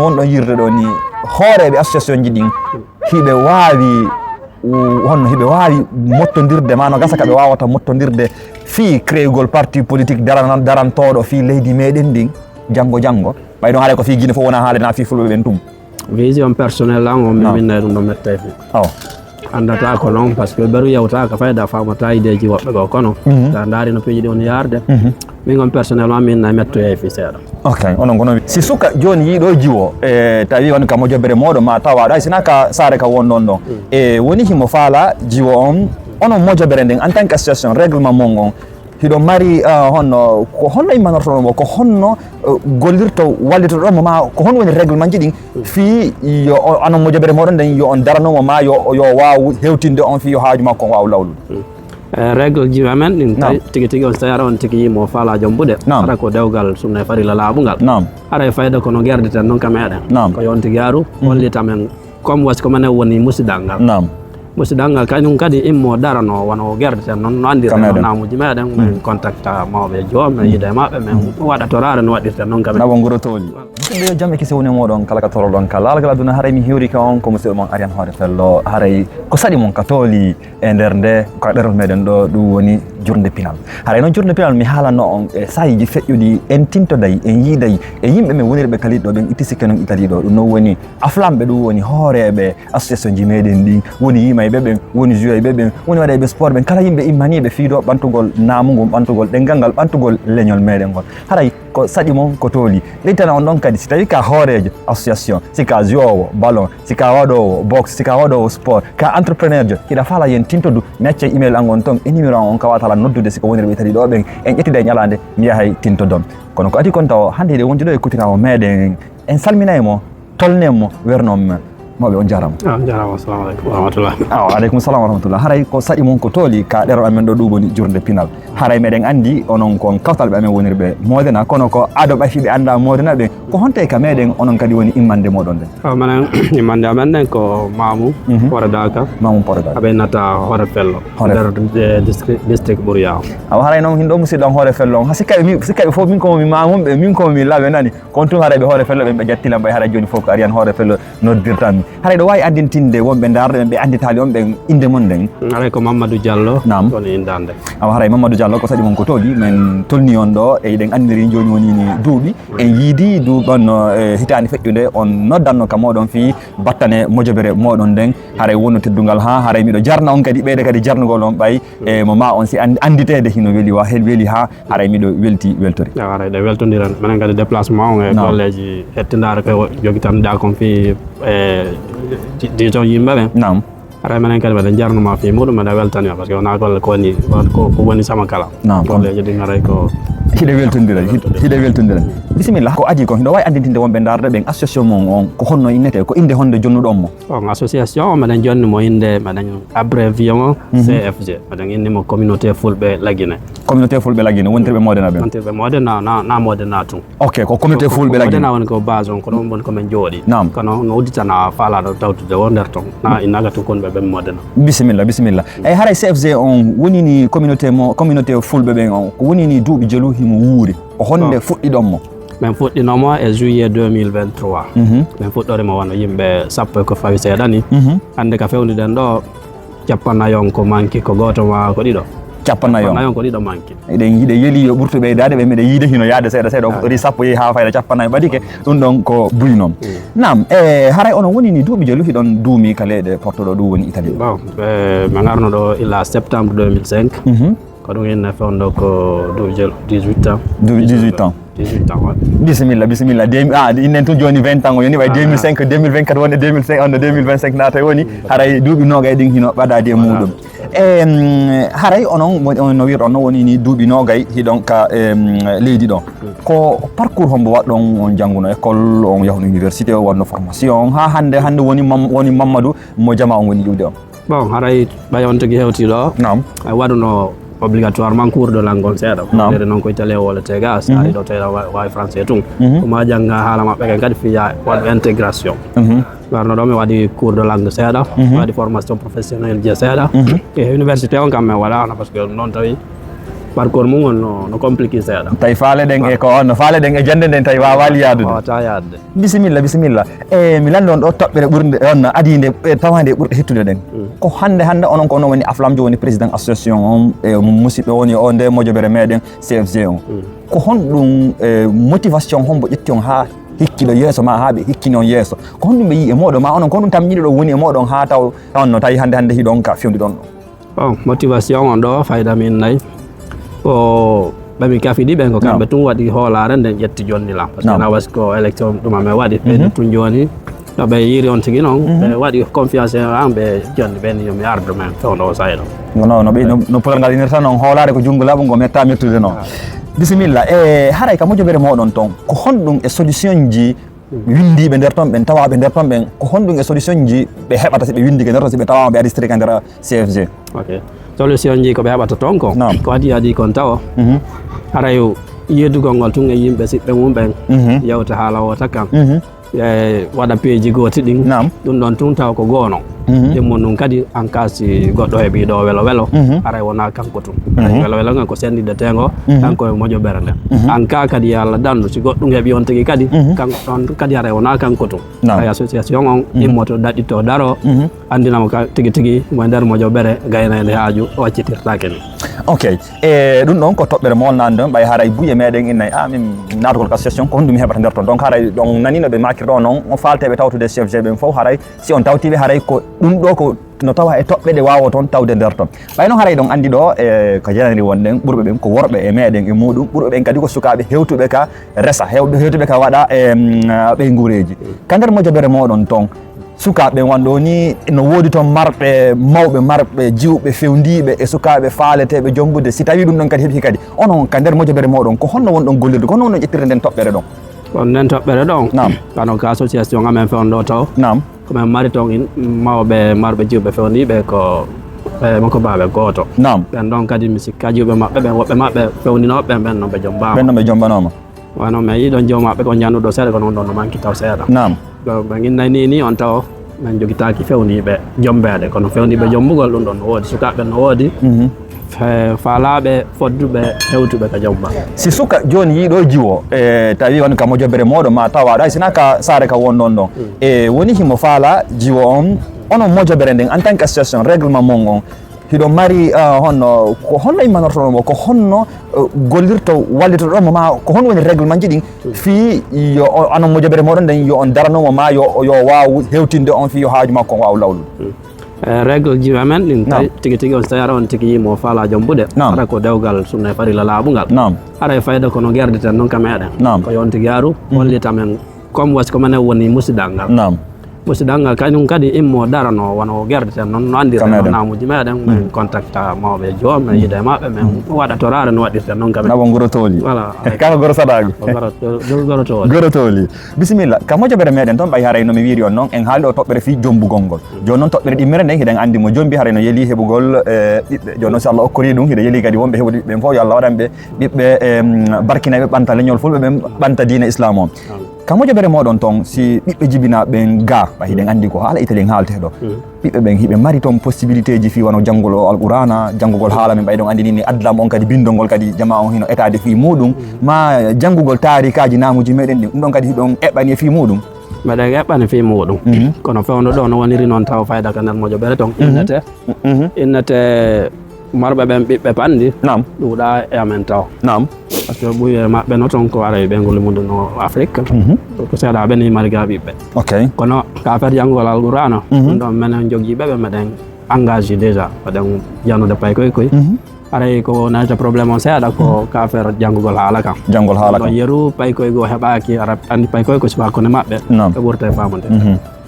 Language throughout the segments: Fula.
on ɗon yirde ɗo ni hooreɓe association ji ɗin hiɓe waawi honno hiɓe waawi mottodirde ma no gasa ka ɓe wawata mottodirde fii créugol parti politique darantoɗo fii leydi meɗen ndin janggo ɓay ɗon haala ko fii Guinée fof wona haalena fii fulɓe ɓen tum vision personnel an o mi minnayi ɗum ɗo metta fi andata ko noon par ce que ɓeru yewtaka fayda famata ideji woɓɓe go kono sa daari no piiji ɗi woni yarde min on personnellement minna mettoye fi seeɗa ok onon gono si suka joni yiiɗo jiwo tawi woni ka mojobere moɗo ma tawaɗo hay sina ka saare ka wonɗon ɗon woni himo faala jiwo on onon mojobere nden en tant que association règlement mon on hiɗo mari honno ko honno immanortoɗomo ko honno gollirto wallitoɗomo ma ko hon woni réglement ji ɗin fii yo anon mojobere moɗon nden yo on daranomo ma yo waw hewtinde on fii yo haaju makko on waw lawlude règle ji amen ɗin tigi on so tawi aɗa on tigi yimo faala jombude aɗa ko dewgal sumna e farilla laaɓugal aɗa e fayda kono guerdeten noon ka meɗen ko yon tigi aru hollitamen comme wasi ko manen woni musidal ngal musidal ngal kañum kadi immo darano wono guerdeten noon no andirten no namuji meɗen min contacta mawɓe joom min yiida e maɓɓe min waɗa torare no waɗirten noon kamen naɓo nguro tooli musidɓe jaam e kisi woni moɗon kala ka toroɗon ka laalgal aduna haray mi heewri ka on ko musidɗo mon Ariane Hoore Fello haray ko saɗi mon ka tooli e nder nde ko ɗerol meɗen ɗo ɗum woni jurde pinal haray noon jurde pinal mi haalanno on e sayiji feƴƴuɗi en tintoday en yiiday e yimɓe men wonirɓe kaliɗo ɓen itti sikke noon Italie ɗo ɗum noon woni aflamɓe ɗum woni hooreɓe association ji meɗen ɗi woni yimayɓe ɓen woni joueɓe ɓen woni waɗayɓe sport ɓen kala yimɓe immaniɓe fiiɗo ɓantugol namugol ɓantugol ɗengal ngal ɓantugol leñol meɗen ngol haray ko saɗi mon ko tooli leytana on ɗon kadi si tawi ka hoorejo association si ka jowo ballon si ka waɗowo boxe si ka waɗowo sport ka entrepreneur jo hiɗa faala yen tintodu mi acca email an on ton e numéro an on kawatala noddude siko wonirɓe Italie ɗo ɓen en ƴettida e ñalande mi yahay tintodon kono ko adi kon taw hande ɗe wonti ɗo e kutinawo meɗen en salminaymo tolnenmo wernomo mawɓe on jarama jarama assalamu aleykum warahmatullah aleykum salam warahmatullah haray ko saɗi mon ko tooli ka ɗerol amen ɗo ɗum woni jurde pinal haray meɗen andi onon kon kawtalɓe amen wonirɓe modena kono ko ado ɓafiɓe anda modena ɓe ko honte ka meɗen onon kadi woni immande moɗon nden manen immande amen ɗen ko Mamou Poredaka Mamou Poredaka aɓe nata Hoore Fello nder district Ɓuuriya awa haray noon hinɗo musidɗo on Hoore Fello on ha sikkaɓe fof min komomi mamumɓe min komomi laaɓe nani kon tun haray ɓe Hoore Fello ɓen ɓe jattilam ɓay haray joni fof ko Ariane Hoore Fello noddirtanmi haray ɗo wawi andintinde wonɓe darde ɓen ɓe anditali on ɓen inde mon nden haray ko Mamadou Diallo woni indande awa haray Mamadou Diallo ko saɗi mon ko tooli men tolni on ɗo e ɗen andiri joni wonini duuɓi en yiidi duuɓon hitande feƴƴude on noddanno ka moɗon fi battane mojobere moɗon nden haray wonno teddugal ha haray miɗo jarna on kadi ɓeyde kadi jarnugol on ɓay e mo ma on si anditede hino weeli wa hen weeli ha haray miɗo welti weltori haray ɗe weltodiran minen kadi déplacement on e golleji hettidare ko joguitanɗa kon fi dijon yimɓe ɓen haray minen kadi mbiɗen jarnuma fi muɗum mbiɗa weltanima par ce que wona golle ko woni sama kala golleji ɗin haray ko hiɗe weltodira bisimilla ko adi ko hiɗo wawi andintinde wonɓe darde ɓen association mon on ko honno innete ko inde honde jonnuɗon mo on association o mbiɗen jonni mo inde mbiɗen abrévié o CFG mbiɗen innimo communauté fulɓe Laguiné wontirɓe modena ɓen wontirɓe modena na modena tun ok ko communauté fulɓe Laguiné modena woni ko base on ko ɗon woni komin jooɗi kono no udditana faalaɗo tawtude wo nder ton na innaga tun konɓe ɓen modena bisimilla eyyi haray CFG on wonini communauté fulɓe ɓen on ko wonini duuɓi jelu himo wuuri o honde fuɗɗiɗon mo min fuɗɗinomo e juillet 2023 min fuɗɗorimo wona yimɓe sappo ko fawi seeɗa ni hande ka fewniɗen ɗo cappannayon ko manki ko goto ma ko ɗiɗo cappannayon ko ɗiɗo manki eɗen yiiɗe yeeli yo ɓurtu ɓeydade ɓe mbiɗa yiide hino yaade seeɗa o ri sappo yeehi ha fayda cappannayo ɓadike ɗum ɗon ko buynom nam haray onon woni ni duuɓi jelu hiɗon duumi ka leyɗe portoɗo ɗum woni Italie bon min arno ɗo illa septembre 2005 ko ɗum inne fewndo ko duuɓi jelu 18 ans bisimilla innen tun joni 20 ans o yoni way 2005 2024 wonde 2005 onno 2025 naata woni haray duuɓi nogay ɗin hino ɓaɗade e muɗum haray onon no wirɗon no woni ni duuɓi nogay hiɗon ka leydi ɗon ko parcours hombo waɗɗon on jangguno école on yahno université o wanno formation ha hande woni Mamadou mo jama on woni ƴiwde on bon haray ɓay on tigi hewtiɗo waɗuno obligatoirement cours de langue seeɗa ɗere noon ko italien wolete ga sa ari ɗo tawa wawi français tun koma jangga haala maɓɓe ken kadi fiya waɗɓe intégration warno ɗo mi waɗi cours de langue seeɗa waɗi formation professionnel je seeɗa e université on kam min waɗano par ce que noon tawi parcours mum no compliqué seeɗa tawi faale ɗen e ko on faale ɗen e jande nden tawi wawali yadude ta yadde bisimilla mi landi on ɗo toɓɓere ɓurde on adide tawande ɓurɗe hettude ɗen ko hande onon ko onon woni Aflamjo woni président association on e musidɓe woni o nde mojobere meɗen CFG on ko honɗum motivation hombo ƴetti on ha hikkiɗo yeeso ma ha ɓe hikkini on yeeso ko honɗum ɓe yi e moɗon ma onon ko ɗum tamñiɗi ɗo woni e moɗon ha taw on no tawi hande hiɗon ka fewndi ɗon ɗo bon motivation on ɗo fayda min nayi ko ɓami kafi ɗiɓen ko kamɓe tun waɗi hoolare nden ƴetti jonni lam par ce que na wasi ko élection ɗumame waɗi ɓeyɗi tun joni no ɓe yiri on tigi noon ɓe waɗi confiance an ɓe jonni ɓen yomi arde men fewndo o sayɗo no polal ngal inirta noon hoolare ko junngo laɓo ngo metta mettude noon bisimilla e haray ka mojobere moɗon toon ko honɗum e solution ji windiɓe nder toon ɓen tawaɓe nder toon ɓen ko honɗum e solution ji ɓe heɓata si ɓe windike nder toon si ɓe tawama ɓe aristiri ka nder CFG solution ji ko ɓe heɓata toon ko adi kon tawa haray yeddugol ngol tun e yimɓe siɓɓe mum ɓen yewta haala o takkan waɗa peeji gooti ɗin ɗum ɗon tun taw ko goono ɗimmon ɗum kadi en cas si goɗɗo heeɓi ɗo welo aray wona kanko tun welo ngan ko sendide tengo kanko e moƴoɓere nden en cas kadi yo Allah dandu si goɗɗum heeɓi on tigi kadi kanko ɗon kadi aray wona kanko tun ay association on immoto daɗɗito daro andinamo tigi mo nder moƴoɓere gaynede haaju o waccitirtake ni ok e ɗum ɗon ko toɓɓere molnade ɗon ɓay haray buye meɗen innayi min natugol ko association ko honɗum heɓata nder toon donc haray ɗon nanino ɓe makirɗo noon on falteɓe tawtude CFG ɓen fof haray si on tawtiɓe haray ko ɗum ɗo ko no tawa e toɓɓe ɗe wawo toon tawde nder toon ɓay noon haray ɗon andi ɗo e ko janani wonɗen ɓurɓe ɓen ko worɓe e meɗen e muɗum ɓurɓe ɓen kadi ko sukaɓe hewtuɓe ka resa hewtuɓe ka waɗa ɓey guureji ka nder mojobere moɗon toon sukaɓe wonɗo ni no woodi toon marɓe mawɓe marɓe jiwɓe fewndiɓe e sukaɓe faaleteɓe jombude si tawi ɗum ɗon kadi heeɓi kadi onon ka nder mojobere moɗon ko honno wonɗon gollirde ko honno wonɗon ƴettirde nden toɓɓere ɗon on nden toɓɓere ɗon kano ko association amen fewn ɗo taw komin mari toon mawɓe marɓe jiwɓe fewndiɓe ko mako baɓe goto ɓen ɗon kadi mi sikka jiwɓe maɓɓe ɓen woɓɓe maɓɓe fewninoɓe ɓen noon ɓe jombama ɓen noon ɓe jombanoma wano mi yiɗon jewmaɓe ko jannuɗo seeɗa ko noon ɗon no manki taw seeɗa ɓe innayni ni on taw min jogitaki fewniɓe jombeɗe kono fewniɓe jombugol ɗum ɗon no woodi sukaɓe no woodi faalaɓe fodduɓe hewtuɓe ka jomba si suka joni yiiɗo jiwo e tawi woni ka mojobere moɗo ma tawa ɗa sina ka saare ka wonɗon ɗon e woni himo faala jiwo on onon mojobere nden en tant que association règlement mon on hiɗo mari honno ko honno immanortoɗomo ko honno gollirto wallitoɗomo ma ko honno woni réglement ji ɗin fi yo anon mojobere moɗon nden yo on daranomo ma yo waw hewtinde on fi yo haaju makko on waw lawlude règle ji amen ɗin tigi on so tawi ara on tigi yimo faala jombude ara ko dewgal sunna e farilla laaɓugal ara e fayda kono gerdeten noon ka meɗen ko yon tigi aru hollitamen comme wasi ko minen woni musidal ngal musidal ngal kañum kadi immo darano wono gerdeten noon no andirten no namuji meɗen min contacta mawɓe joom min yiida e maɓɓe min waɗa torare no waɗirten noon kamen naɓo gorotoli voilà kaka goro saɗago gorotoli bisimilla ka mojobere meɗen toon ɓay haray nomi wiiri on noon en haali o toɓɓere fi jombugol ngol joni noon toɓɓere ɗimmere nden hiɗen andi mo jombi haray no yeeli heɓugol ɓiɓɓe joni noon so Allah okkori ɗum hiɗa yeeli kadi wonɓe heɓude ɓiɓɓe fof yo Allah waɗanɓe ɓiɓɓe barkinaɓe ɓanta leñol fulɓe ɓen ɓanta diina islam on ka mojobere moɗon toon si ɓiɓɓe jibinaɓen ga ɓay hiɗen andi ko haala italen haalte ɗo ɓiɓɓe ɓen hiɓe mari toon possibilité ji fi wano janngol alqurana janngugol haala men ɓayɗon andi ni adlam on kadi bindolngol kadi jama on hino étade fi muɗum ma janngugol tarikaji namuji meɗen ɗin ɗum ɗon kadi hiɗon eɓɓani e fi muɗum mbeɗen eɓɓani fi muɗum kono fewno ɗo no woniri noon taw fayda ka nder mojoɓere toon innete marɓe ɓen ɓiɓɓe panɗi ɗuuɗa e amen taw par ce que ɓuye maɓɓe no toon ko ara e ɓengol muɗum no Afrique ko seeɗa ɓen mari ga ɓiɓɓe kono ka affaire janngol alqurana ɗum ɗon minen jogiiɓe ɓe meɗen engagé déjà waɗen jannude pay koy aray ko nayta probléme on seeɗa ko ka affaire janngugol haala kam ɗon yeru pay koy go heɓaki ara andi pay koy ko suba kone maɓɓe ɓe ɓurta e famude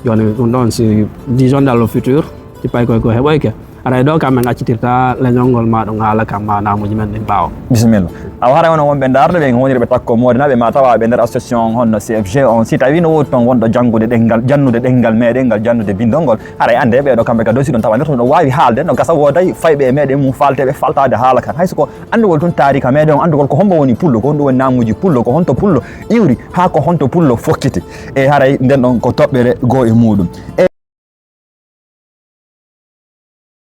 joni ɗum ɗon si disons dans le futur si pay koy go heɓoyke aray ɗo kam min accitirta leñolngol maɗum haala kam ma namuji men ɗin ɓaawa bisimilla awa haray wono wonɓe darde ɓe woniriɓe takko modinaɓe ma tawaɓe nder association honno CFG on si tawi no woodi toon wonɗo janngude ɗengal jannude ɗengal meɗen ngal jannude bindol ngol haray ande ɓeɗo kamɓe ka dosi ɗon tawa nder toon ɗo wawi haalde no gasa wooday fayɓe e meɗen mum falteɓe faltade haala kan hayso ko andugol toon tarika meɗen on andugol ko hombo woni pullo ko honɗum woni namuji pullo ko honto pullo iwri ha ko honto pullo fokkiti e haray nden ɗon ko toɓɓere goo e muɗum